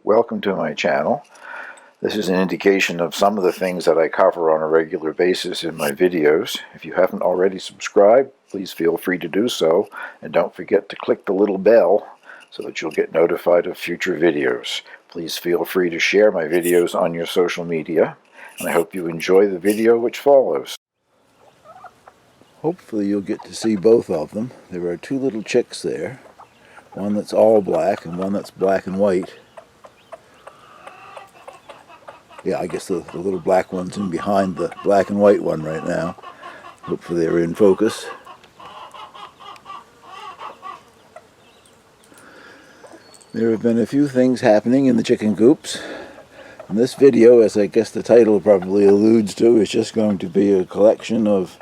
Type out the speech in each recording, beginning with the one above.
Welcome to my channel. This is an indication of some of the things that I cover on a regular basis in my videos. If you haven't already subscribed, please feel free to do so, and don't forget to click the little bell so that you'll get notified of future videos. Please feel free to share my videos on your social media, and I hope you enjoy the video which follows. Hopefully you'll get to see both of them. There are two little chicks there, one that's all black and one that's black and white. Yeah, I guess the little black one's in behind the black and white one right now. Hopefully they're in focus. There have been a few things happening in the chicken coops. And this video, as I guess the title probably alludes to, is just going to be a collection of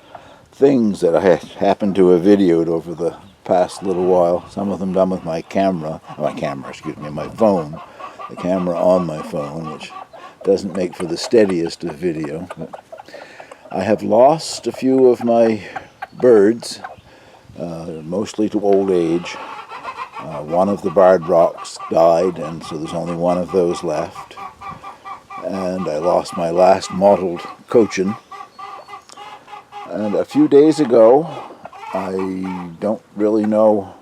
things that I happened to have videoed over the past little while. Some of them done with my phone. The camera on my phone, which doesn't make for the steadiest of video. But I have lost a few of my birds, mostly to old age. One of the barred rocks died, and so there's only one of those left. And I lost my last mottled cochin. And a few days ago, I don't really know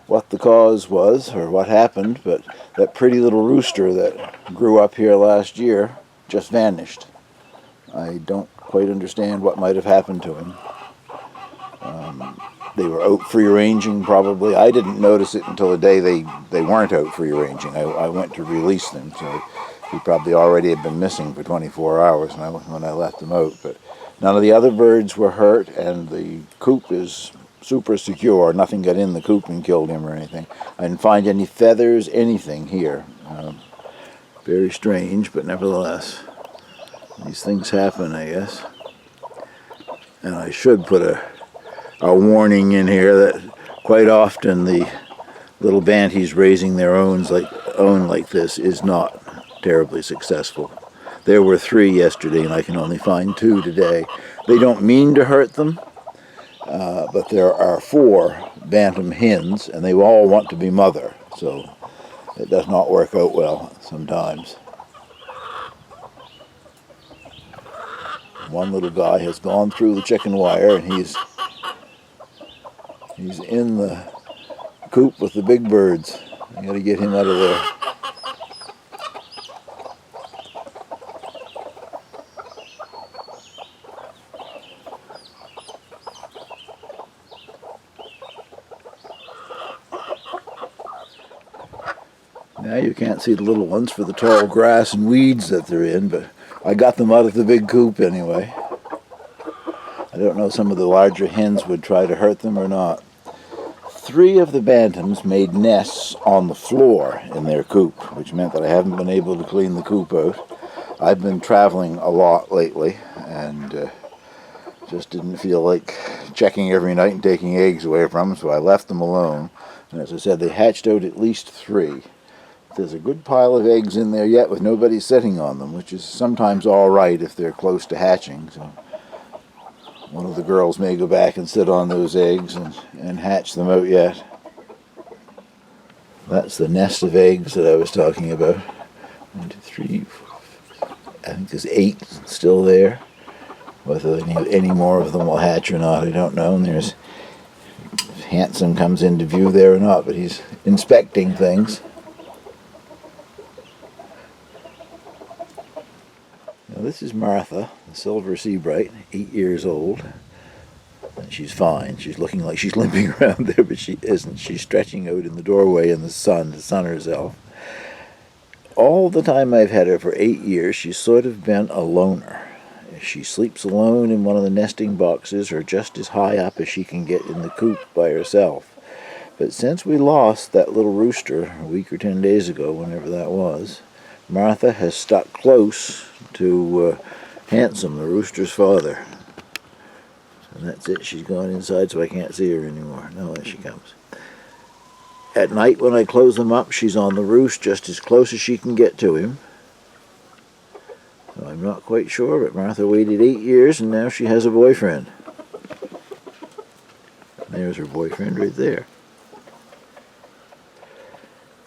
what the cause was or what happened, but that pretty little rooster that grew up here last year just vanished. I don't quite understand what might have happened to him. They were out free ranging probably. I didn't notice it until the day they weren't out free ranging. I went to release them, so he probably already had been missing for 24 hours when I let them out. But none of the other birds were hurt, and the coop is super secure. Nothing got in the coop and killed him or anything. I didn't find any feathers, anything here. Very strange, but nevertheless, these things happen, I guess. And I should put a warning in here that quite often the little banties raising their own like this is not terribly successful. There were 3 yesterday, and I can only find 2 today. They don't mean to hurt them, but there are 4 bantam hens, and they all want to be mother, so it does not work out well sometimes. One little guy has gone through the chicken wire, and he's in the coop with the big birds. I got to get him out of there. Now you can't see the little ones for the tall grass and weeds that they're in, but I got them out of the big coop anyway. I don't know if some of the larger hens would try to hurt them or not. 3 of the bantams made nests on the floor in their coop, which meant that I haven't been able to clean the coop out. I've been traveling a lot lately, and just didn't feel like checking every night and taking eggs away from them, so I left them alone. And as I said, they hatched out at least 3. There's a good pile of eggs in there yet with nobody sitting on them, which is sometimes all right if they're close to hatching. So one of the girls may go back and sit on those eggs and hatch them out yet. That's the nest of eggs that I was talking about. 1, 2, 3, 4, I think there's 8 still there. Whether any more of them will hatch or not, I don't know. And there's Handsome comes into view there or not, but he's inspecting things. Now this is Martha, the silver seabright, 8 years old. And she's fine. She's looking like she's limping around there, but she isn't. She's stretching out in the doorway in the sun to sun herself. All the time I've had her, for 8 years, she's sort of been a loner. She sleeps alone in one of the nesting boxes or just as high up as she can get in the coop by herself. But since we lost that little rooster a week or 10 days ago, whenever that was, Martha has stuck close to Handsome, the rooster's father. And that's it. She's gone inside, so I can't see her anymore. No, there she comes. At night when I close them up, she's on the roost just as close as she can get to him. So I'm not quite sure, but Martha waited 8 years and now she has a boyfriend. There's her boyfriend right there.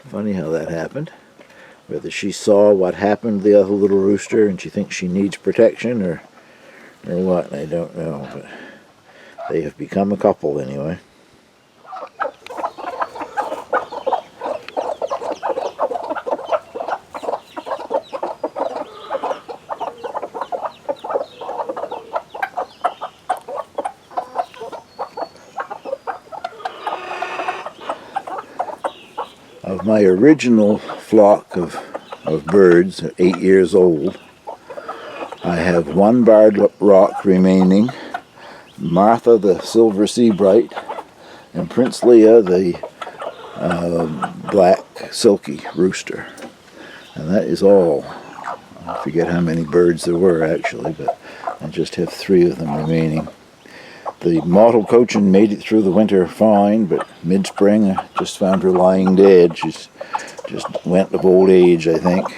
Funny how that happened. whether she saw what happened to the other little rooster and she thinks she needs protection or what, I don't know. But they have become a couple anyway. Of my original flock of birds, 8 years old, I have one barred rock remaining, Martha the silver seabright, and Prince Leah the black silky rooster. And that is all. I forget how many birds there were actually, but I just have 3 of them remaining. The mottled cochin made it through the winter fine, but mid-spring I just found her lying dead. She's just went of old age, I think.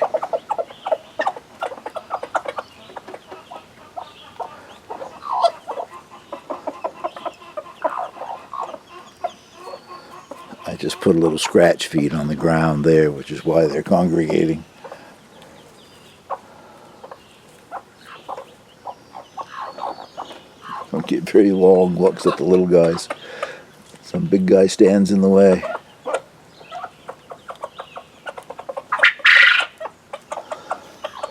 I just put a little scratch feed on the ground there, which is why they're congregating. Don't get very long looks at the little guys. Some big guy stands in the way.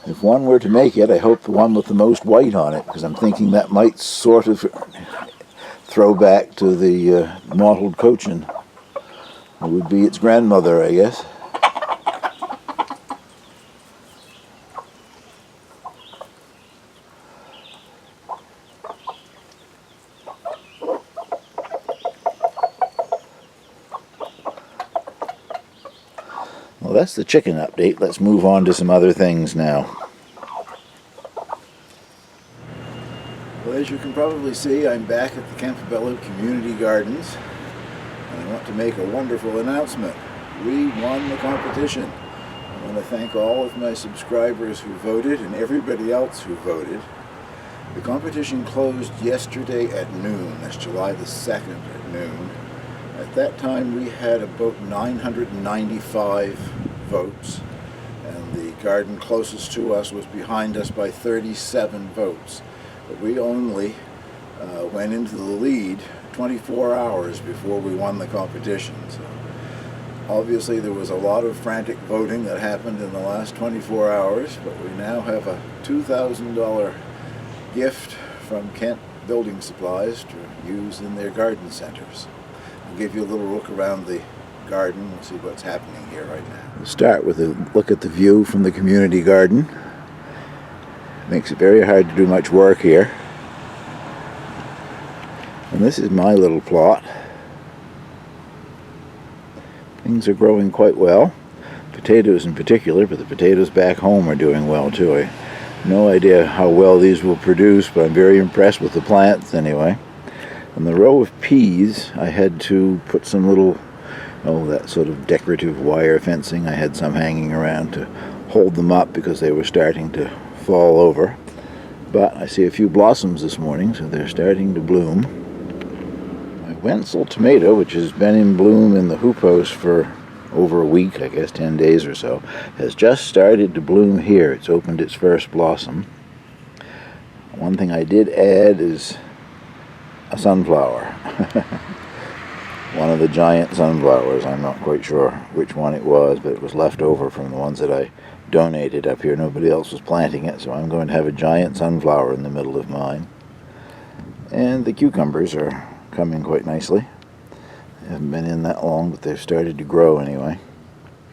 If one were to make it, I hope the one with the most white on it, because I'm thinking that might sort of throw back to the mottled cochin. It would be its grandmother, I guess. Well, that's the chicken update. Let's move on to some other things now. Well, as you can probably see, I'm back at the Campobello Community Gardens, and I want to make a wonderful announcement. We won the competition. I want to thank all of my subscribers who voted and everybody else who voted. The competition closed yesterday at noon. That's July the 2nd at noon. At that time we had about 995 votes, and the garden closest to us was behind us by 37 votes. But we only went into the lead 24 hours before we won the competition. So obviously there was a lot of frantic voting that happened in the last 24 hours, but we now have a $2,000 gift from Kent Building Supplies to use in their garden centers. I'll give you a little look around the garden and see what's happening here right now. We'll start with a look at the view from the community garden. It makes it very hard to do much work here. And this is my little plot. Things are growing quite well. Potatoes in particular, but the potatoes back home are doing well too. I have no idea how well these will produce, but I'm very impressed with the plants anyway. On the row of peas, I had to put some little, that sort of decorative wire fencing. I had some hanging around to hold them up because they were starting to fall over. But I see a few blossoms this morning, so they're starting to bloom. My Wenzel tomato, which has been in bloom in the hoop house for over a week, I guess 10 days or so, has just started to bloom here. It's opened its first blossom. One thing I did add is a sunflower. One of the giant sunflowers. I'm not quite sure which one it was, but it was left over from the ones that I donated up here. Nobody else was planting it, so I'm going to have a giant sunflower in the middle of mine. And the cucumbers are coming quite nicely. They haven't been in that long, but they've started to grow anyway.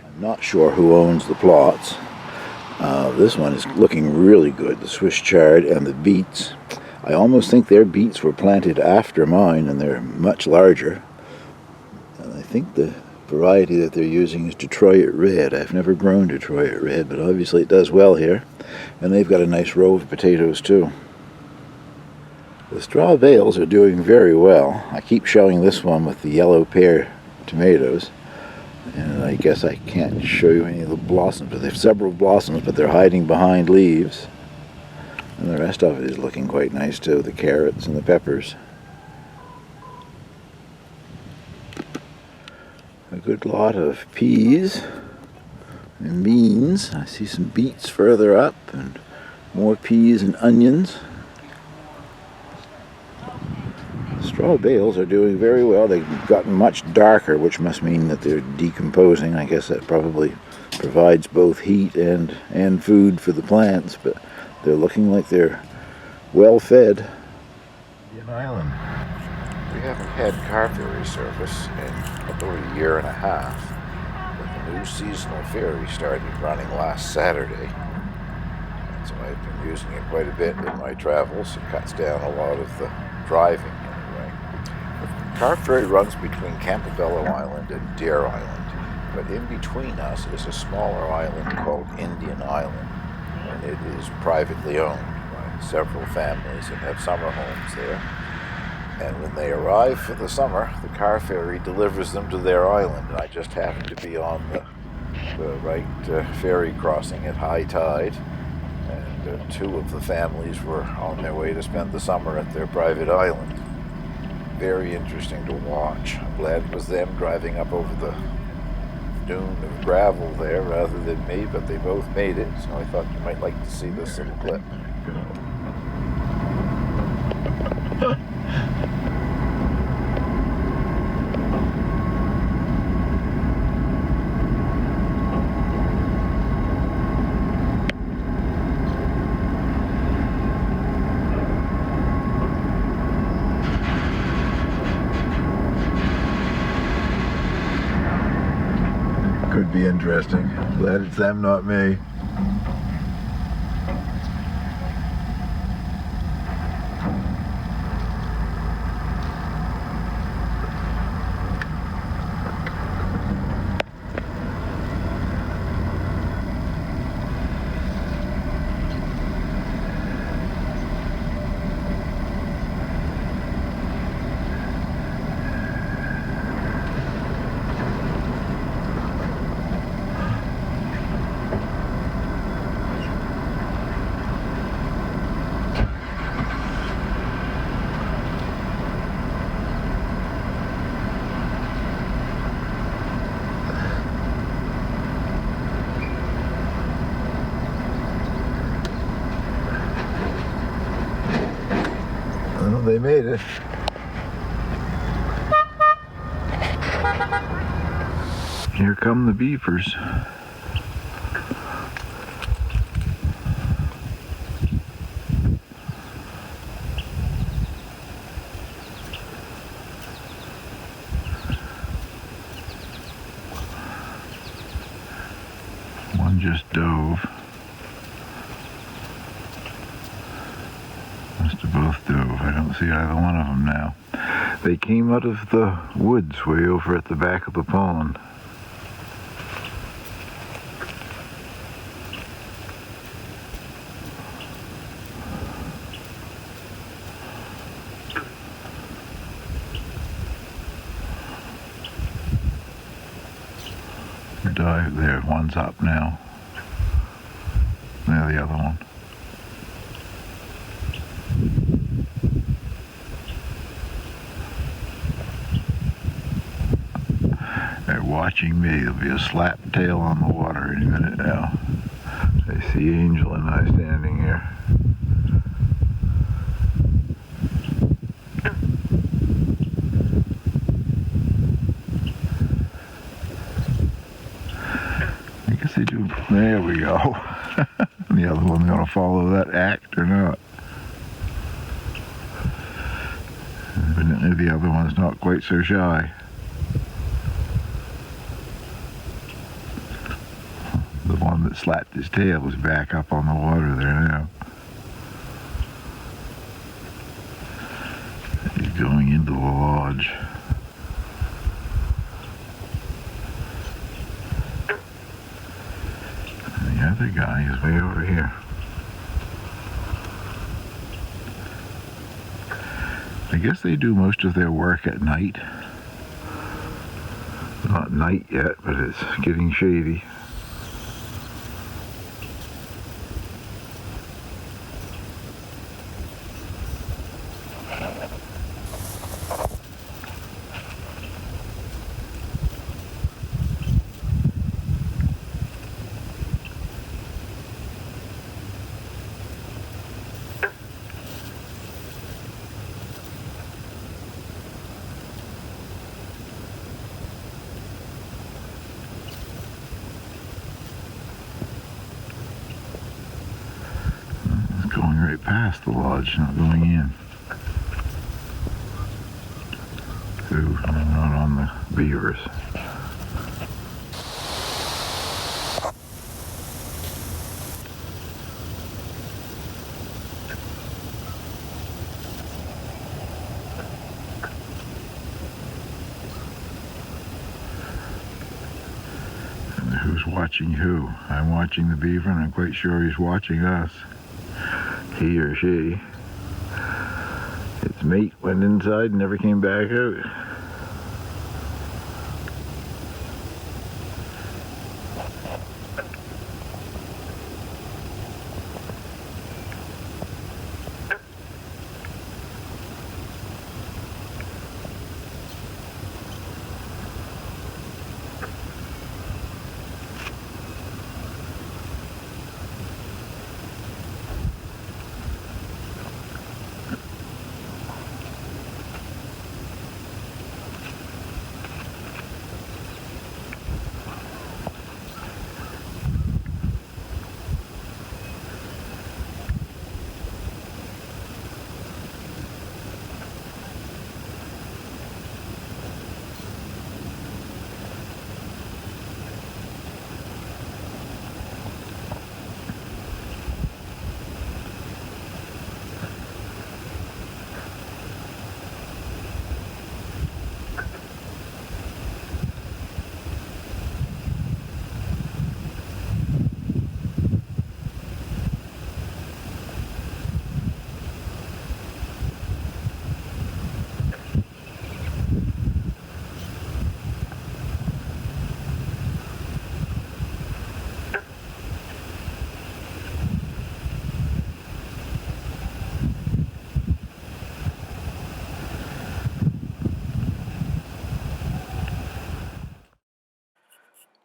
I'm not sure who owns the plots. This one is looking really good, the Swiss chard and the beets. I almost think their beets were planted after mine, and they're much larger. And I think the variety that they're using is Detroit Red. I've never grown Detroit Red, but obviously it does well here. And they've got a nice row of potatoes too. The straw bales are doing very well. I keep showing this one with the yellow pear tomatoes. And I guess I can't show you any of the blossoms, but there's several blossoms, but they're hiding behind leaves. And the rest of it is looking quite nice too, the carrots and the peppers. A good lot of peas, and beans. I see some beets further up and more peas and onions. The straw bales are doing very well. They've gotten much darker, which must mean that they're decomposing. I guess that probably provides both heat and food for the plants, but they're looking like they're well fed. Indian Island. We haven't had car ferry service in about a year and a half, but the new seasonal ferry started running last Saturday. And so I've been using it quite a bit in my travels. It cuts down a lot of the driving anyway. The car ferry runs between Campobello Island and Deer Island, but in between us is a smaller island called Indian Island, and it is privately owned by several families that have summer homes there. And when they arrive for the summer, the car ferry delivers them to their island, and I just happened to be on the right ferry crossing at high tide, and two of the families were on their way to spend the summer at their private island. Very interesting to watch. I'm glad it was them driving up over the dune of gravel there rather than me, but they both made it, so I thought you might like to see this little clip. Could be interesting. Glad it's them, not me. Well, they made it. Here come the beavers. One just dove. Must have both dove. I don't see either one of them now. They came out of the woods way over at the back of the pond. Dive there. One's up now. There, the other one. They're watching me. There'll be a slap tail on the water any minute now. I see Angel and I standing here. I guess they do. There we go. The other one's going to follow that act or not. Evidently the other one's not quite so shy. The one that slapped his tail is back up on the water there now. He's going into the lodge. And the other guy is way over here. I guess they do most of their work at night. Not night yet, but it's getting shady. past the lodge, not going in. Ooh, not on the beavers. And who's watching who? I'm watching the beaver, and I'm quite sure he's watching us. He or she. Its mate went inside and never came back out.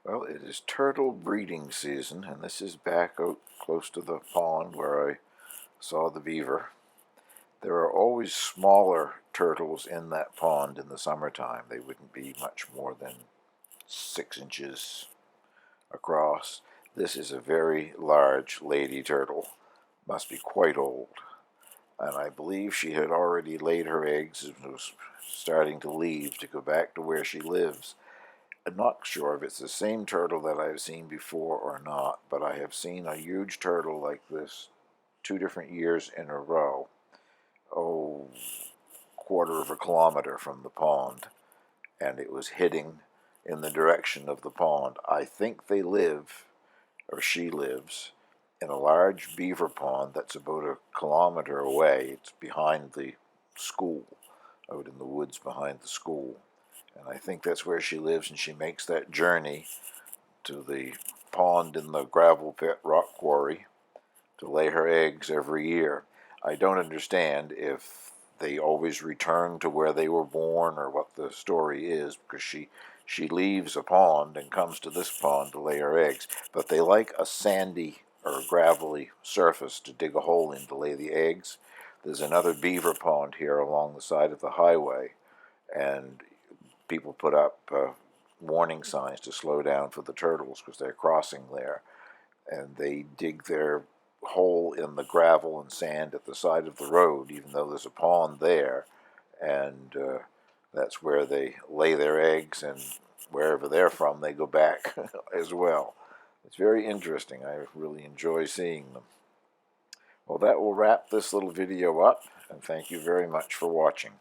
Well, it is turtle breeding season, and this is back out close to the pond where I saw the beaver. There are always smaller turtles in that pond in the summertime. They wouldn't be much more than 6 inches across. This is a very large lady turtle, must be quite old. And I believe she had already laid her eggs and was starting to leave to go back to where she lives. I'm not sure if it's the same turtle that I've seen before or not, but I have seen a huge turtle like this 2 different years in a row. Oh, quarter of a kilometer from the pond, and it was hitting in the direction of the pond. I think they live, or she lives, in a large beaver pond that's about a kilometer away. It's behind the school, out in the woods behind the school. And I think that's where she lives, and she makes that journey to the pond in the gravel pit rock quarry to lay her eggs every year. I don't understand if they always return to where they were born or what the story is, because she leaves a pond and comes to this pond to lay her eggs. But they like a sandy or gravelly surface to dig a hole in to lay the eggs. There's another beaver pond here along the side of the highway, and people put up warning signs to slow down for the turtles because they're crossing there. And they dig their hole in the gravel and sand at the side of the road, even though there's a pond there. And that's where they lay their eggs, and wherever they're from, they go back as well. It's very interesting. I really enjoy seeing them. Well, that will wrap this little video up, and thank you very much for watching.